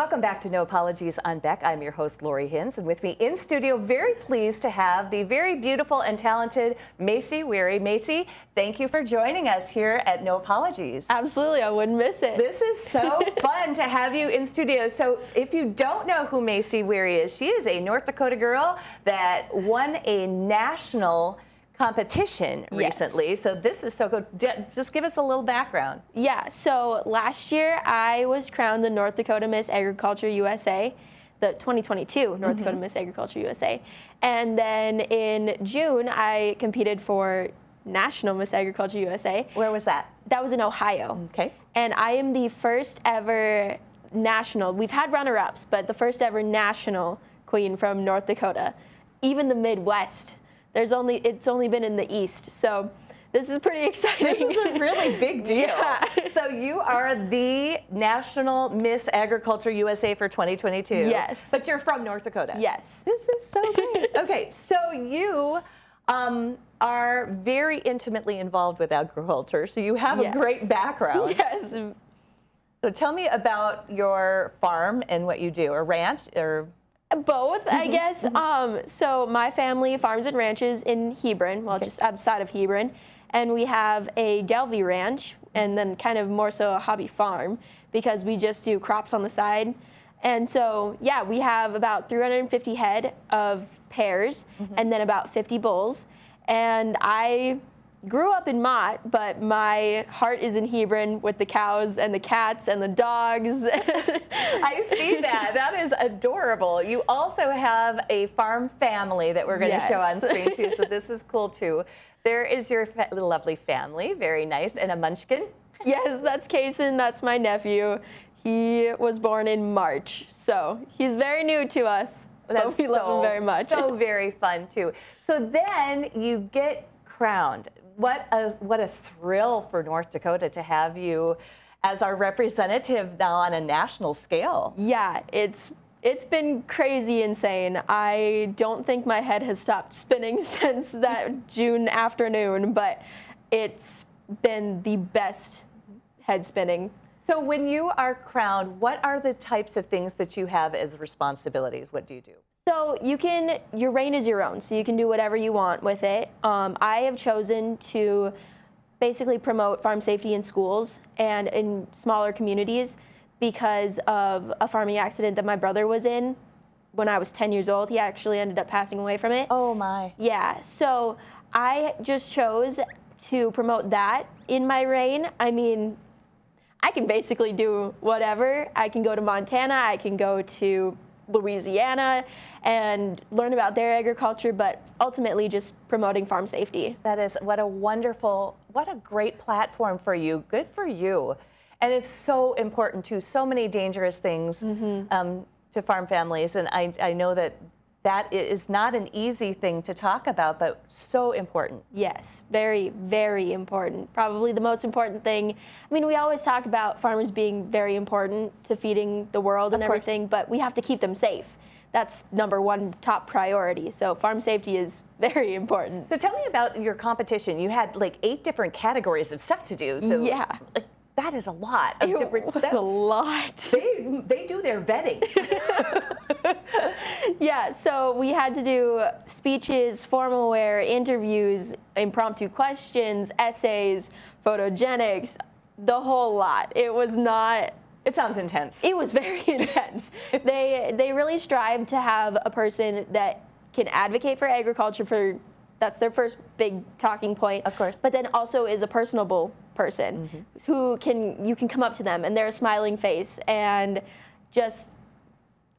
Welcome back to No Apologies on Beck. I'm your host, Lori Hins, and with me in studio, very pleased to have the very beautiful and talented Maci Wehri. Maci, thank you for joining us here at No Apologies. Absolutely, I wouldn't miss it. This is so fun to have you in studio. So if you don't know who Maci Wehri is, she is a North Dakota girl that won a national competition recently. So this is so good. Just give us a little background. Yeah, so last year I was crowned the North Dakota Miss Agriculture USA, the 2022 North Dakota Miss Agriculture USA. And then in June I competed for National Miss Agriculture USA. Where was that? That was in Ohio. Okay. And I am the first ever national, we've had runner-ups, but the first ever national queen from North Dakota. Even the Midwest. It's only been in the East, so this is pretty exciting. This is a really big deal. Yeah. So you are the National Miss Agriculture USA for 2022. Yes. But you're from North Dakota. Yes. This is so great. Okay, so you are very intimately involved with agriculture, so you have a great background. Yes. So tell me about your farm and what you do, or ranch, or... Both, I guess. So my family farms and ranches in Hebron, well, just outside of Hebron, and we have a Galvey ranch, and then kind of more so a hobby farm, because we just do crops on the side. And so, yeah, we have about 350 head of pears, and then about 50 bulls. And I grew up in Mott, but my heart is in Hebron with the cows and the cats and the dogs. I see that. That is adorable. You also have a farm family that we're going to show on screen too, so this is cool too. There is your lovely family, very nice, and a munchkin. Yes, that's Kason. That's my nephew. He was born in March, so he's very new to us. But we love him very much. So very fun too. So then you get crowned. What a thrill for North Dakota to have you as our representative now on a national scale. Yeah, it's been crazy insane. I don't think my head has stopped spinning since that June afternoon, but it's been the best head spinning. So when you are crowned, what are the types of things that you have as responsibilities? What do you do? So your reign is your own, so you can do whatever you want with it. I have chosen to basically promote farm safety in schools and in smaller communities because of a farming accident that my brother was in when I was 10 years old. He actually ended up passing away from it. Oh my. Yeah, so I just chose to promote that in my reign. I mean, I can basically do whatever. I can go to Montana, I can go to Louisiana and learn about their agriculture, but ultimately just promoting farm safety. That is, what a great platform for you. Good for you. And it's so important too. So many dangerous things to farm families, and I know that is not an easy thing to talk about, but so important. Yes, very, very important. Probably the most important thing. I mean, we always talk about farmers being very important to feeding the world and everything, but we have to keep them safe. That's #1 top priority. So farm safety is very important. So tell me about your competition. You had like 8 different categories of stuff to do. So yeah. That is a lot of different. It was a lot. They do their vetting. Yeah, so we had to do speeches, formal wear, interviews, impromptu questions, essays, photogenics, the whole lot. It was not. It sounds intense. It was very intense. They really strive to have a person that can advocate for agriculture. That's their first big talking point. Of course. But then also is a personable person who you can come up to them and they're a smiling face and just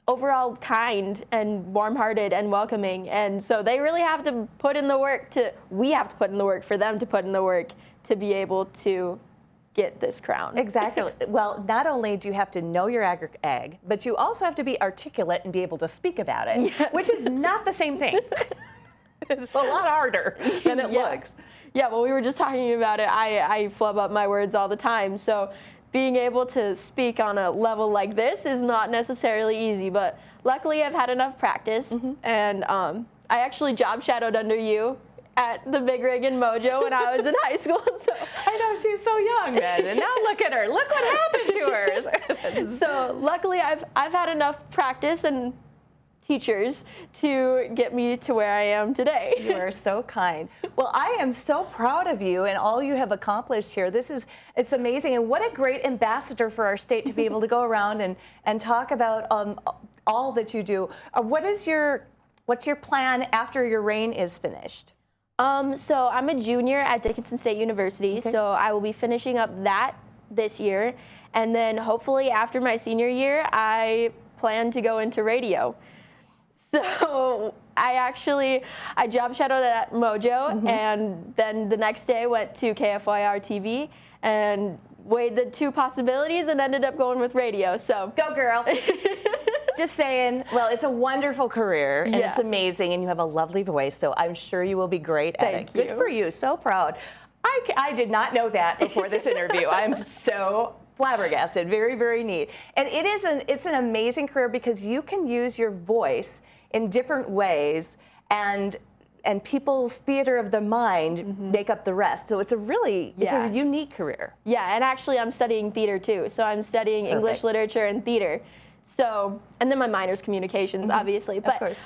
overall kind and warm-hearted and welcoming. And so they really have to put in the work we have to put in the work for them to put in the work to be able to get this crown. Exactly. Well, not only do you have to know your ag, but you also have to be articulate and be able to speak about it, which is not the same thing. It's a lot harder than it looks. Yeah, well, we were just talking about it. I flub up my words all the time. So being able to speak on a level like this is not necessarily easy, but luckily I've had enough practice. And I actually job shadowed under you at the Big Rig in Mojo when I was in high school. So I know, she's so young then, and now look at her. Look what happened to her. So luckily, I've had enough practice and teachers to get me to where I am today. You are so kind. Well, I am so proud of you and all you have accomplished here. It's amazing, and what a great ambassador for our state to be able to go around and talk about all that you do. What's your plan after your reign is finished? So I'm a junior at Dickinson State University, Okay. so I will be finishing up that this year, and then hopefully after my senior year, I plan to go into radio. So I job shadowed at Mojo, and then the next day went to KFYR TV and weighed the two possibilities and ended up going with radio. So go girl. Just saying. Well, it's a wonderful career, and it's amazing, and you have a lovely voice, so I'm sure you will be great at it. Good for you. So proud. I did not know that before this interview. I'm so flabbergasted. Very, very neat. And it's an amazing career because you can use your voice in different ways, and people's theater of the mind make up the rest. So it's a unique career. Yeah, and actually I'm studying theater too. So I'm studying English literature and theater. So, and then my minor's communications, obviously. But, of course.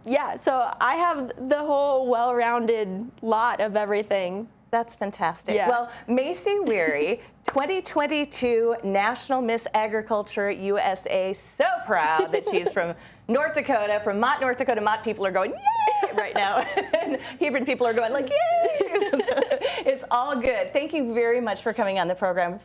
Yeah, so I have the whole well-rounded lot of everything. That's fantastic. Yeah. Well, Maci Wehri, 2022 National Miss Agriculture USA. So proud that she's from North Dakota, from Mott, North Dakota. Mott people are going, yay, right now. And Hebron people are going like, yay. It's all good. Thank you very much for coming on the program.